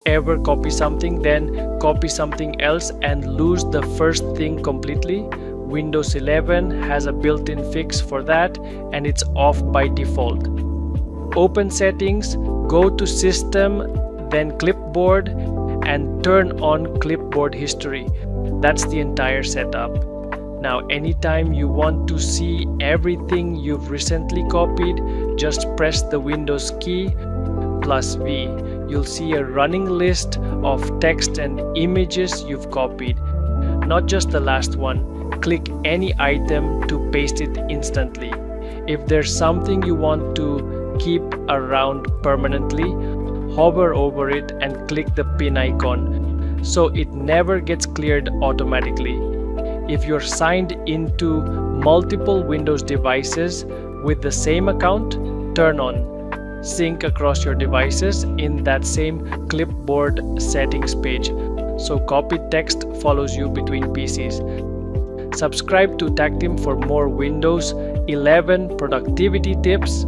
ever copy something, then copy something else and lose the first thing completely, Windows 11 has a built-in fix for that, and it's off by default. Open Settings, go to System, then Clipboard, and turn on Clipboard History. That's the entire setup. Now, anytime you want to see everything you've recently copied, just press the Windows key plus V. You'll see a running list of text and images you've copied. Not just the last one. Click any item to paste it instantly. If there's something you want to keep around permanently, hover over it and click the pin icon so it never gets cleared automatically. If you're signed into multiple Windows devices with the same account, turn on Sync across your devices in that same Clipboard settings page, so copied text follows you between PCs. Subscribe to Tactim for more Windows 11 productivity tips